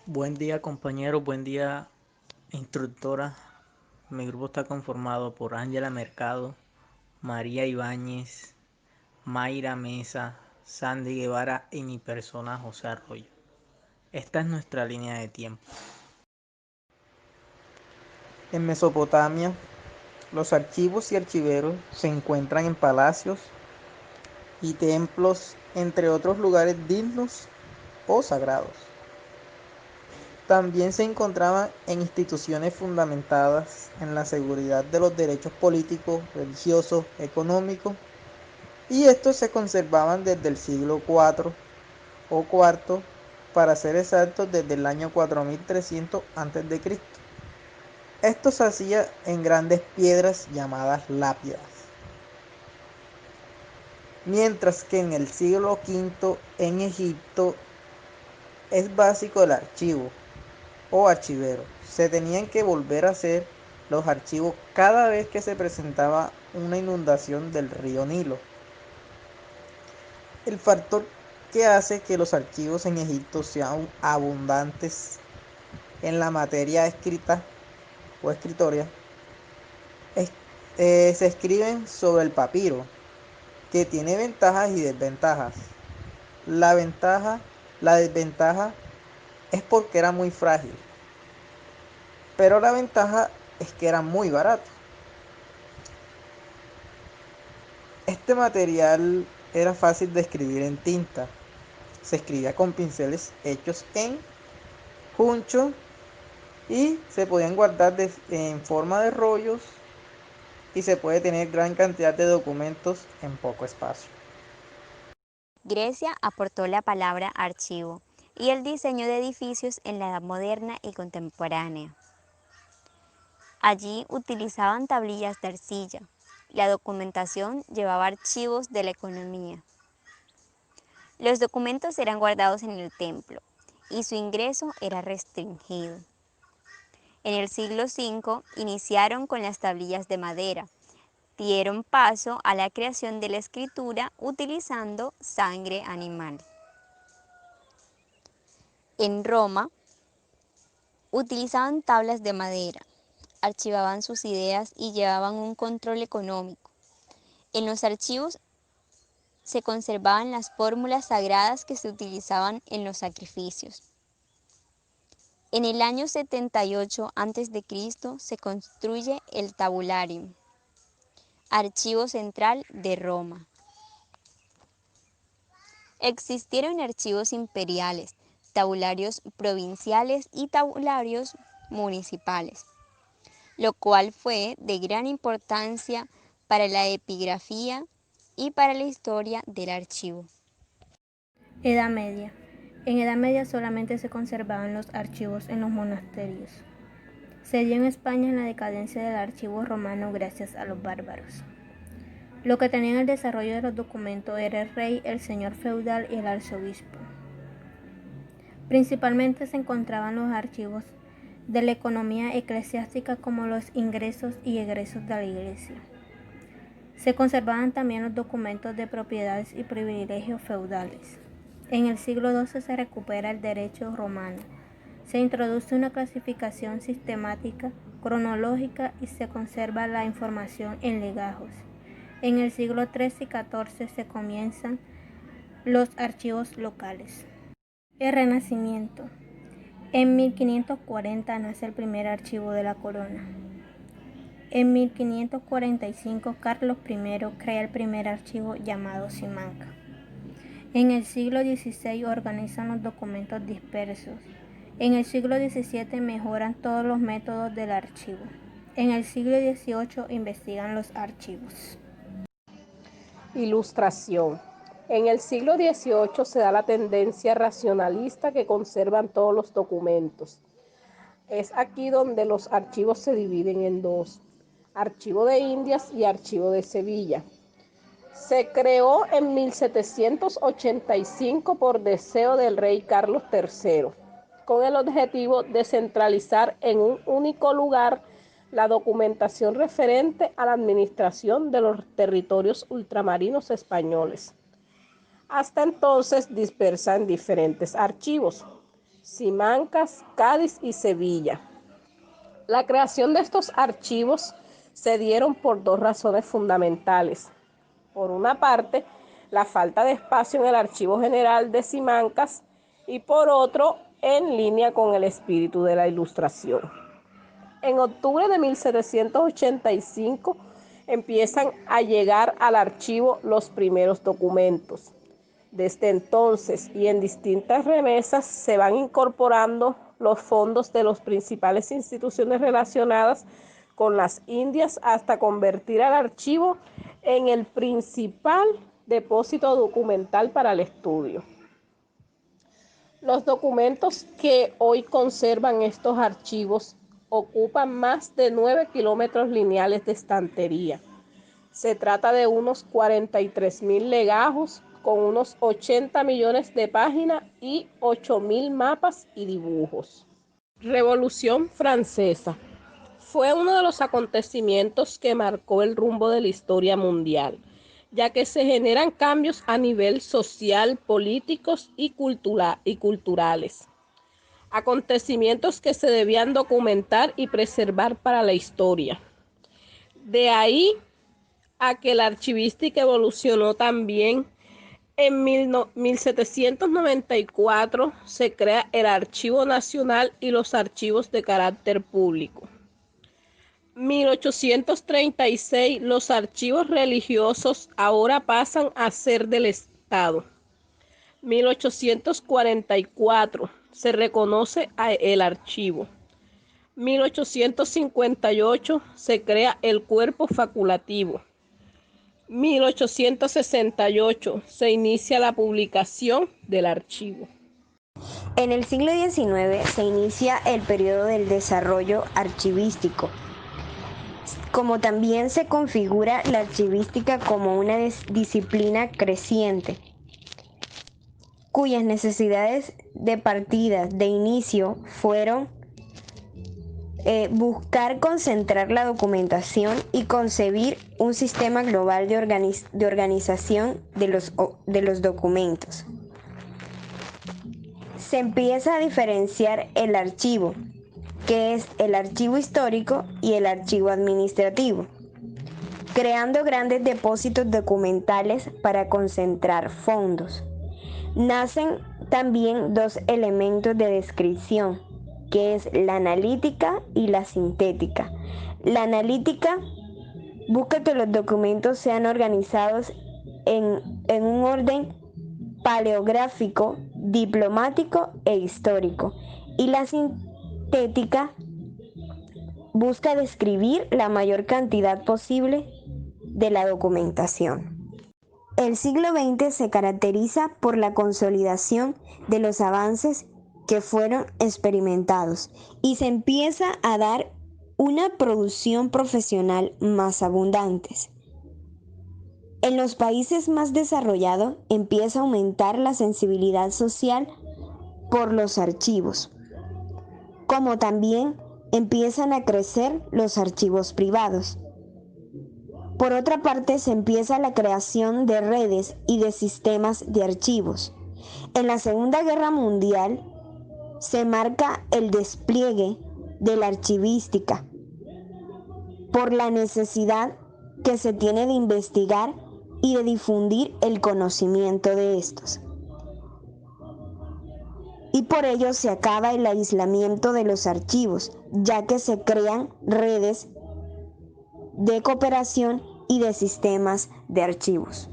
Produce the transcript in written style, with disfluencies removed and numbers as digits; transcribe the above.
Buen día compañero, buen día instructora. Mi grupo está conformado por Ángela Mercado, María Ibáñez, Mayra Mesa, Sandy Guevara y mi persona José Arroyo. Esta es nuestra línea de tiempo. En Mesopotamia, los archivos y archiveros se encuentran en palacios y templos, entre otros lugares dignos o sagrados. También se encontraban en instituciones fundamentadas en la seguridad de los derechos políticos, religiosos, económicos, y estos se conservaban desde el siglo IV o IV, para ser exactos, desde el año 4300 a.C. Esto se hacía en grandes piedras llamadas lápidas, mientras que en el siglo V en Egipto es básico el archivo o archivero. Se tenían que volver a hacer los archivos cada vez que se presentaba una inundación del río Nilo. El factor que hace que los archivos en Egipto sean abundantes en la materia escrita o escritoria es, se escriben sobre el papiro, que tiene ventajas y desventajas. La ventaja, la desventaja es porque era muy frágil, pero la ventaja es que era muy barato. Este material era fácil de escribir en tinta. Se escribía con pinceles hechos en juncho y se podían guardar en forma de rollos, y se puede tener gran cantidad de documentos en poco espacio. Grecia aportó la palabra archivo y el diseño de edificios en la edad moderna y contemporánea. Allí utilizaban tablillas de arcilla. La documentación llevaba archivos de la economía. Los documentos eran guardados en el templo y su ingreso era restringido. En el siglo V iniciaron con las tablillas de madera. Dieron paso a la creación de la escritura utilizando sangre animal. En Roma utilizaban tablas de madera, archivaban sus ideas y llevaban un control económico. En los archivos se conservaban las fórmulas sagradas que se utilizaban en los sacrificios. En el año 78 a.C. se construye el Tabularium, archivo central de Roma. Existieron archivos imperiales, tabularios provinciales y tabularios municipales, lo cual fue de gran importancia para la epigrafía y para la historia del archivo. Edad Media. En Edad Media solamente se conservaban los archivos en los monasterios. Se dio en España en la decadencia del archivo romano gracias a los bárbaros. Lo que tenían el desarrollo de los documentos era el rey, el señor feudal y el arzobispo. Principalmente se encontraban los archivos de la economía eclesiástica, como los ingresos y egresos de la iglesia. Se conservaban también los documentos de propiedades y privilegios feudales. En el siglo XII se recupera el derecho romano. Se introduce una clasificación sistemática, cronológica, y se conserva la información en legajos. En el siglo XIII y XIV se comienzan los archivos locales. El Renacimiento. En 1540 nace el primer archivo de la corona. En 1545 Carlos I crea el primer archivo llamado Simancas. En el siglo XVI organizan los documentos dispersos. En el siglo XVII mejoran todos los métodos del archivo. En el siglo XVIII investigan los archivos. Ilustración. En el siglo XVIII se da la tendencia racionalista que conservan todos los documentos. Es aquí donde los archivos se dividen en dos: Archivo de Indias y Archivo de Sevilla. Se creó en 1785 por deseo del rey Carlos III, con el objetivo de centralizar en un único lugar la documentación referente a la administración de los territorios ultramarinos españoles, hasta entonces dispersa en diferentes archivos. Simancas, Cádiz y Sevilla. La creación de estos archivos se dieron por dos razones fundamentales. Por una parte, la falta de espacio en el Archivo General de Simancas y por otro, en línea con el espíritu de la Ilustración. En octubre de 1785 empiezan a llegar al archivo los primeros documentos. Desde entonces y en distintas remesas se van incorporando los fondos de las principales instituciones relacionadas con las Indias hasta convertir al archivo en el principal depósito documental para el estudio. Los documentos que hoy conservan estos archivos ocupan más de 9 kilómetros lineales de estantería. Se trata de unos 43.000 legajos con unos 80 millones de páginas y 8.000 mapas y dibujos. Revolución Francesa. Fue uno de los acontecimientos que marcó el rumbo de la historia mundial, ya que se generan cambios a nivel social, políticos y culturales. Acontecimientos que se debían documentar y preservar para la historia. De ahí a que la archivística evolucionó también. En 1794 se crea el Archivo Nacional y los archivos de carácter público. 1836 los archivos religiosos ahora pasan a ser del Estado. 1844 se reconoce el archivo. 1858 se crea el cuerpo facultativo. 1868 se inicia la publicación del archivo. En el siglo XIX se inicia el periodo del desarrollo archivístico, como también se configura la archivística como una disciplina creciente, cuyas necesidades de partida, de inicio, fueron buscar concentrar la documentación y concebir un sistema global de organización de los documentos. Se empieza a diferenciar el archivo, que es el archivo histórico, y el archivo administrativo, creando grandes depósitos documentales para concentrar fondos. Nacen también dos elementos de descripción, que es la analítica y la sintética. La analítica busca que los documentos sean organizados en un orden paleográfico, diplomático e histórico. Y la sintética busca describir la mayor cantidad posible de la documentación. El siglo XX se caracteriza por la consolidación de los avances que fueron experimentados y se empieza a dar una producción profesional más abundantes. En los países más desarrollados empieza a aumentar la sensibilidad social por los archivos, como también empiezan a crecer los archivos privados. Por otra parte, se empieza la creación de redes y de sistemas de archivos. En la Segunda Guerra Mundial se marca el despliegue de la archivística por la necesidad que se tiene de investigar y de difundir el conocimiento de estos. Y por ello se acaba el aislamiento de los archivos, ya que se crean redes de cooperación y de sistemas de archivos.